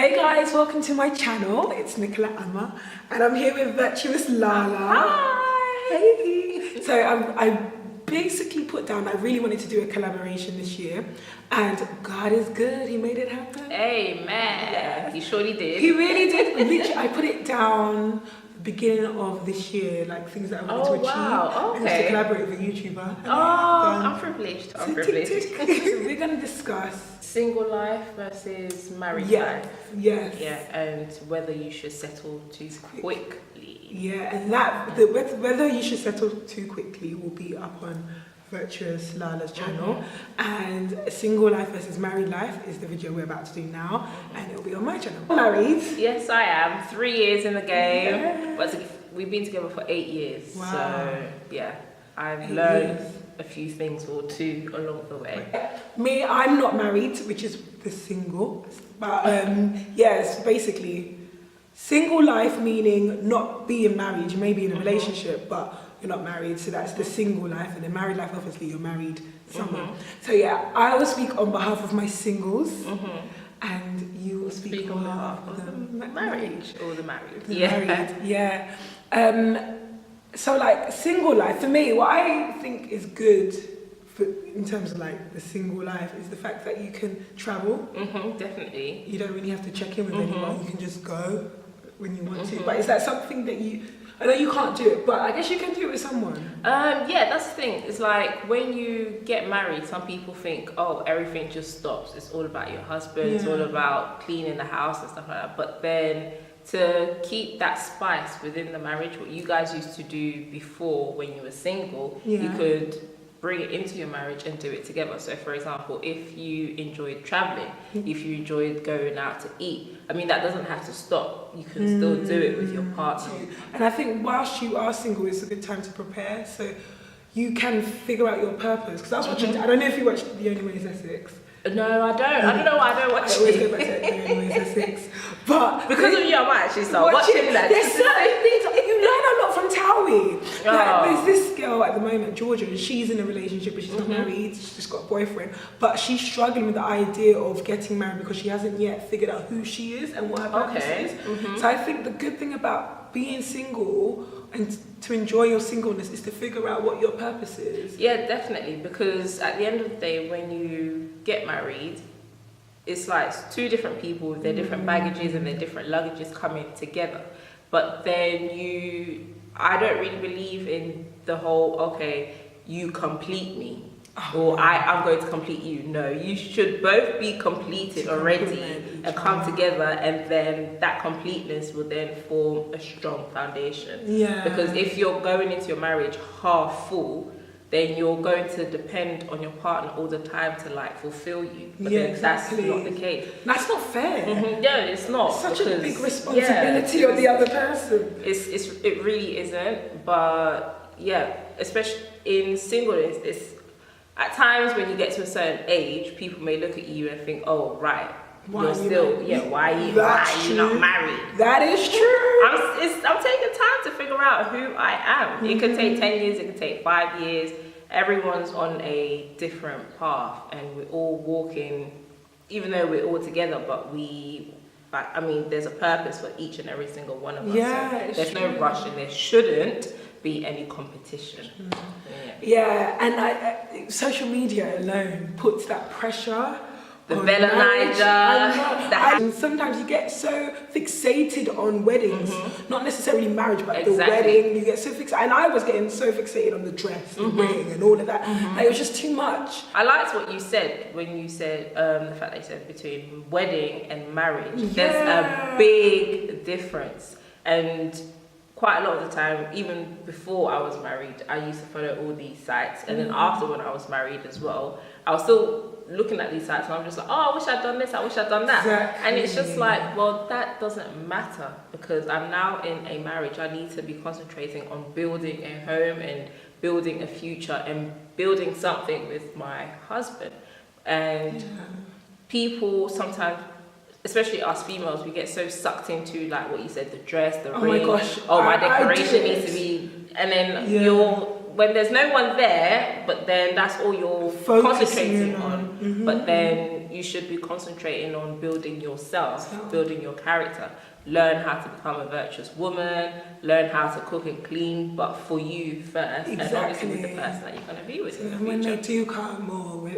Hey guys, welcome to my channel. It's Nicola Ama and I'm here with Virtuous Lala. Hi! Hey! So I basically put down, I really wanted to do a collaboration this year and God is good, he made it happen. Amen. Yes. He surely did. He really did. Literally, I put it down beginning of this year, like things that I wanted to achieve. Wow, And just to collaborate with a YouTuber. Oh, I'm privileged. I'm privileged. So we're going to discuss Single life versus married yes, life. yes. Yeah, and whether you should settle too quickly. Yeah, and whether you should settle too quickly will be up on Virtuous Lala's channel, and Single Life versus Married Life is the video we're about to do now, and it'll be on my channel. Married? Yes, I am. 3 years in the game, Yeah. but we've been together for 8 years. Wow. So yeah, I've 8 learned years. a few things or two along the way. Me, I'm not married, which is the single, but yes, basically single life meaning not being married. You may be in a relationship, but you're not married, so that's the single life. And the married life, obviously you're married someone. So yeah, I will speak on behalf of my singles, and you will speak on behalf of the marriage or the married. Married, yeah. So like single life, for me, what I think is good in terms of like the single life is the fact that you can travel. Definitely. You don't really have to check in with anyone. You can just go when you want to. But is that something that I know you can't do it, but I guess you can do it with someone. Yeah, that's the thing. It's like when you get married, some people think, oh, everything just stops. It's all about your husband. It's all about cleaning the house and stuff like that. But then to keep that spice within the marriage, what you guys used to do before when you were single, you could bring it into your marriage and do it together. So for example, if you enjoyed traveling, if you enjoyed going out to eat, I mean, that doesn't have to stop. You can still do it with your partner. And I think whilst you are single, it's a good time to prepare, so you can figure out your purpose. Because I was watching, I don't know if you watched The Only Way is Essex. No, I don't. I don't know why I don't watch it. I always go back to The Only Way is Essex. But because of you, I might actually start watching that. There's certain things, you learn a lot from Towie. Like, there's this girl at the moment, Georgia, and she's in a relationship, but she's not married, she's just got a boyfriend. But she's struggling with the idea of getting married because she hasn't yet figured out who she is and what her purpose is. So I think the good thing about being single and to enjoy your singleness is to figure out what your purpose is. Yeah, definitely, because at the end of the day, when you get married, it's like two different people with their different baggages and their different luggages coming together. But then I don't really believe in the whole, okay, you complete me, or I'm going to complete you. No, you should both be completed already and come together, and then that completeness will then form a strong foundation. Yeah. Because if you're going into your marriage half full, then you're going to depend on your partner all the time to like fulfill you. But then that's not the case. That's not fair. No, it's not. It's such a big responsibility on the other person. It really isn't. But yeah, especially in singleness, it's at times when you get to a certain age, people may look at you and think, oh, right, why are you not married? That is true. I'm taking time to figure out who I am. It could take 10 years, it could take 5 years. Everyone's on a different path, and we're all walking, even though we're all together, but there's a purpose for each and every single one of us. Yeah, so there's no rush, and there shouldn't be any competition. Yeah, and social media alone puts that pressure. The Velanizer. And sometimes you get so fixated on weddings, not necessarily marriage, but the wedding. You get so fixated, and I was getting so fixated on the dress, the ring, and all of that. Like, it was just too much. I liked what you said when you said the fact that you said between wedding and marriage. There's a big difference, and quite a lot of the time, even before I was married, I used to follow all these sites, and then after when I was married as well, I was still looking at these sites and I'm just like, oh, I wish I'd done this, I wish I'd done that. Exactly. And it's just like, well, that doesn't matter, because I'm now in a marriage. I need to be concentrating on building a home and building a future and building something with my husband. And people sometimes, especially us females, we get so sucked into like what you said, the dress, the ring. My gosh. Oh, my decoration needs to be, and then when there's no one there, but then that's all you're concentrating on. But then you should be concentrating on building yourself, building your character. Learn how to become a virtuous woman, learn how to cook and clean, but for you first, and obviously with the person that you're going to be with in the future. When they do come, or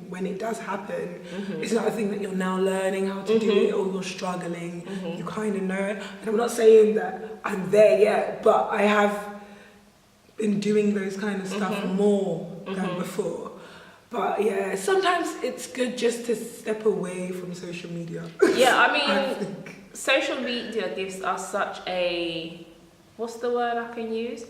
when it does happen, it's not a thing that you're now learning how to do it, or you're struggling. You kind of know it. And I'm not saying that I'm there yet, but I have been doing those kind of stuff more than before. But yeah, sometimes it's good just to step away from social media. Yeah, I mean, social media gives us such a, what's the word I can use?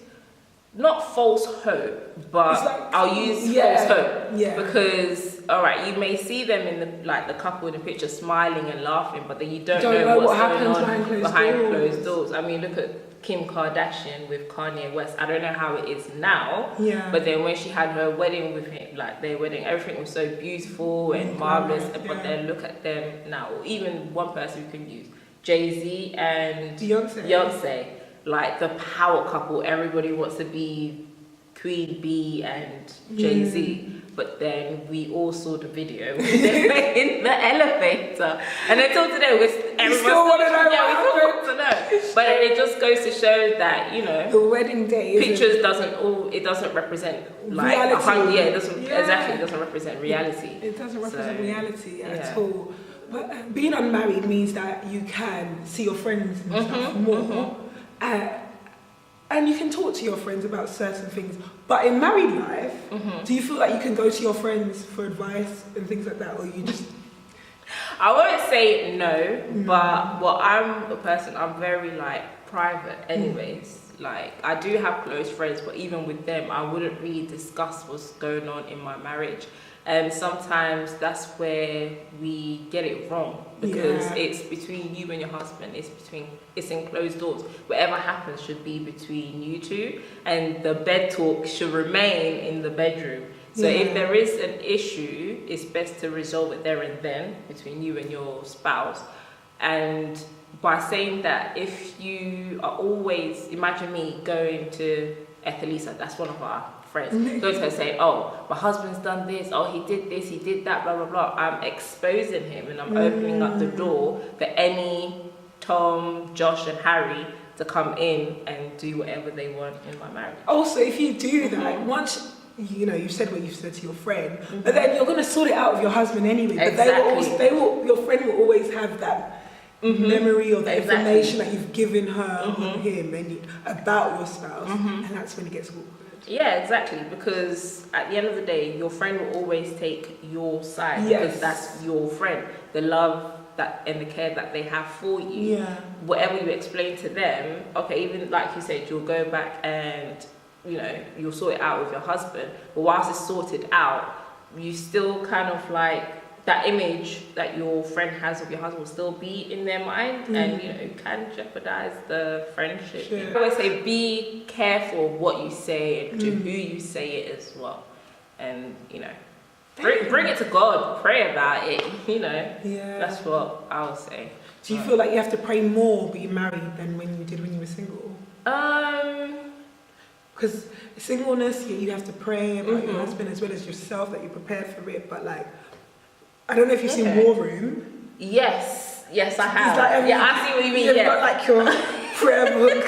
Not false hope, but like, I'll use false hope. Yeah. Because, all right, you may see them in the couple in the picture smiling and laughing, but then you don't know what's going on behind closed doors. I mean, look at Kim Kardashian with Kanye West. I don't know how it is now, but then when she had her wedding with him, like their wedding, everything was so beautiful and marvelous. But then look at them now. Or even one person who can use Jay-Z and Beyonce, like the power couple. Everybody wants to be Queen Bee and Jay-Z. But then we all saw the video in the elevator, and until today, everyone still want to know. We still want to know. But it just goes to show that, you know, the wedding day pictures doesn't represent like reality. It doesn't exactly. It doesn't represent reality. It doesn't represent reality at all. But being unmarried means that you can see your friends and stuff more. And you can talk to your friends about certain things. But in married life, do you feel like you can go to your friends for advice and things like that? Or you just... I won't say no, but I'm a person, I'm very like private anyways. Like I do have close friends, but even with them, I wouldn't really discuss what's going on in my marriage. And sometimes that's where we get it wrong, because it's between you and your husband. It's in closed doors. Whatever happens should be between you two, and the bed talk should remain in the bedroom. So if there is an issue, it's best to resolve it there and then between you and your spouse. And by saying that, if you are always, imagine me going to Ethelisa, that's one of our friends, go to her say, oh, my husband's done this, oh, he did this, he did that, blah, blah, blah. I'm exposing him, and I'm opening up the door for any Tom, Josh and Harry to come in and do whatever they want in my marriage. Also, if you do that, once, you know, you've said what you've said to your friend, but then you're going to sort it out with your husband anyway. But your friend will always have that memory or the information that you've given her or him about your spouse, and that's when it gets awkward. Yeah, exactly, because at the end of the day, your friend will always take your side, because that's your friend. The love that and the care that they have for you, whatever you explain to them, okay, even like you said, you'll go back and, you know, you'll sort it out with your husband, but whilst it's sorted out, you still kind of like, that image that your friend has of your husband will still be in their mind, and you know, it can jeopardize the friendship. I always say, be careful what you say and to who you say it as well, and you know, bring it to God, pray about it. You know, that's what I would say. Do you feel like you have to pray more being married than when you did when you were single? Because singleness, you have to pray about your husband as well as yourself, that you prepare for it, but like, I don't know if you've seen War Room. Yes, I have. Like, I see what you mean. You've got like your prayer book.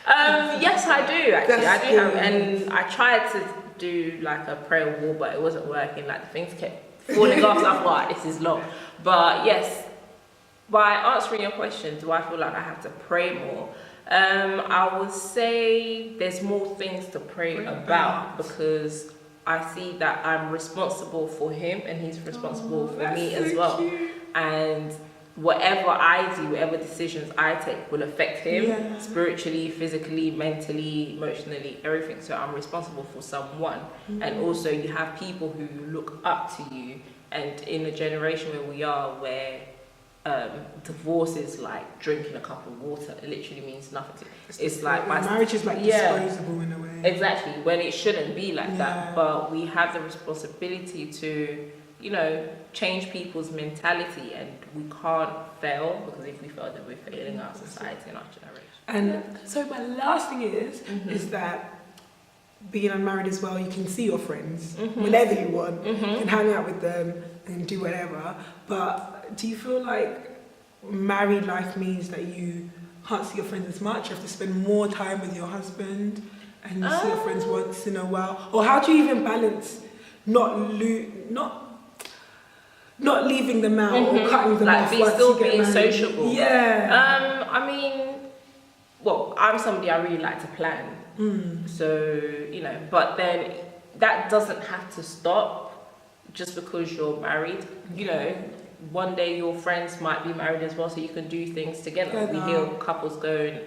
Yes, I do actually. I do have, and I tried to do like a prayer wall, but it wasn't working. Like the things kept falling off. So I thought, this is long. But yes, by answering your question, do I feel like I have to pray more? I would say there's more things to pray about, because I see that I'm responsible for him and he's responsible for me as well. Cute. And whatever I do, whatever decisions I take will affect him spiritually, physically, mentally, emotionally, everything. So I'm responsible for someone. And also you have people who look up to you. And in a generation where we are, where divorce is like drinking a cup of water, it literally means nothing. It's like marriage is like disposable in a way. Exactly, when it shouldn't be like that. But we have the responsibility to, you know, change people's mentality, and we can't fail, because if we fail, then we're failing our society and our generation. And so my last thing is that being unmarried as well, you can see your friends whenever you want, and hang out with them and do whatever. But do you feel like married life means that you can't see your friends as much? You have to spend more time with your husband, and you see your friends once in a while? Or how do you even balance not leaving them out or cutting them off? Like still being sociable. Yeah. I mean, well, I'm somebody I really like to plan. So, you know, but then that doesn't have to stop just because you're married. You know, one day your friends might be married as well, so you can do things together. We hear couples going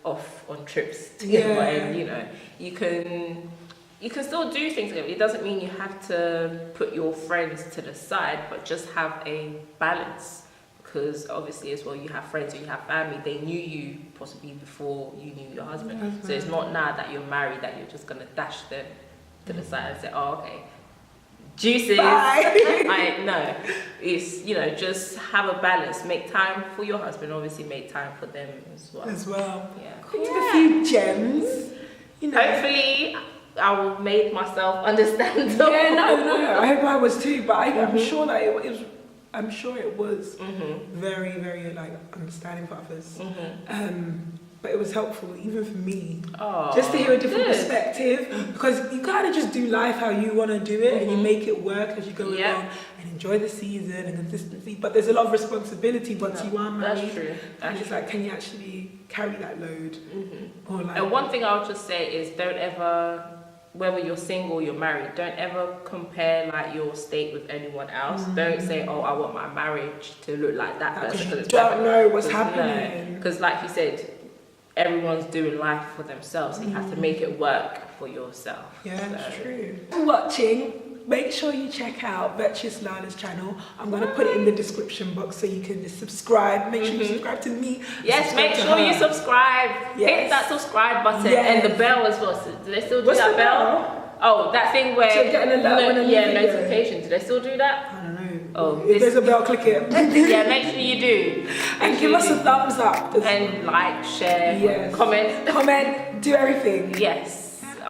off on trips together, and you know, you can still do things together. It doesn't mean you have to put your friends to the side, but just have a balance. Because obviously as well, you have friends or you have family, they knew you possibly before you knew your husband. So it's not now that you're married that you're just going to dash them to the side and say, oh, okay, juices. No, it's, you know, just have a balance. Make time for your husband, obviously make time for them as well. Yeah. Cool. A few gems, you know. Hopefully I will make myself understandable. Yeah, no, I hope I was too, but I'm sure that it was very, very like understanding for others. But it was helpful even for me, just to hear a different perspective, because you gotta just do life how you want to do it, and you make it work as you go along, and enjoy the season and consistency. But there's a lot of responsibility once you are married. That's true. And it's like, can you actually carry that load? Or like, and one thing I'll just say is, don't ever, whether you're single or you're married, don't ever compare like your state with anyone else. Don't say, oh, I want my marriage to look like that person. Because you don't know what's happening. Because like you said, everyone's doing life for themselves, so you have to make it work for yourself. Yeah, that's true. For watching, make sure you check out Virtuous Lala's channel. I'm going to put it in the description box so you can just subscribe. Make sure you subscribe to me. Yes, make sure you subscribe. Hit that subscribe button and the bell as well. So do they still do that bell? Oh, that thing where notification. Do they still do that? I don't know. Oh, if there's a bell, click it. Yeah, make sure you do. And give us a thumbs up. And like, share, comment, do everything. Yes.